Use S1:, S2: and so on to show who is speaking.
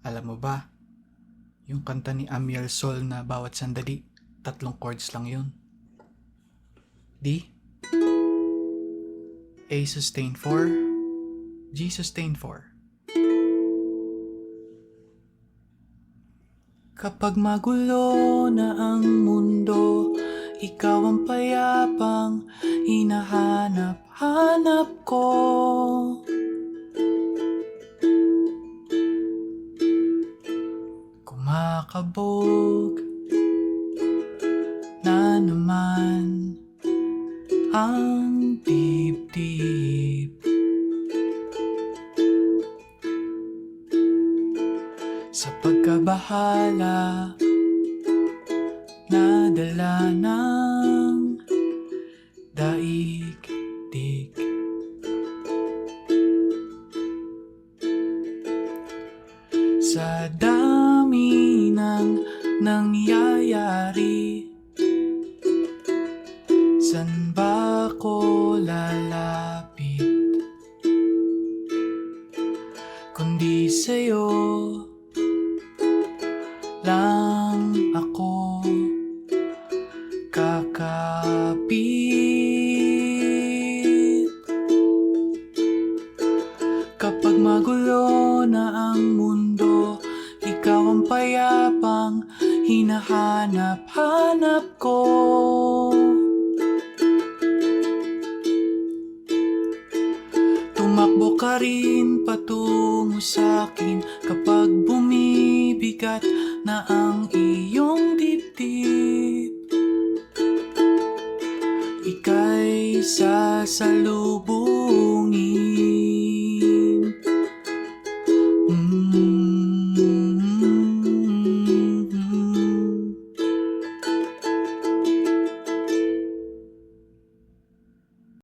S1: Alam mo ba, yung kanta ni Amiel Sol na bawat sandali, 3 chords lang yun. D, A sustain 4, G sustain 4. Kapag magulo na ang mundo, ikaw ang payapang hinahanap-hanap ko. Kumakabog na naman ang dibdib. Sa pagkabahala na dala ng daigdig. Sa dami ng nangyayari, san ba ko lalapit? Kundi sa'yo lang ako kakapit. Kapag magulo na ang mundo, ikaw ang payapang hinahanap-hanap ko. Tumakbo ka rin patungo sa'kin kapag bumibigat na ang iyong dibdib. Ika'y sasaluhin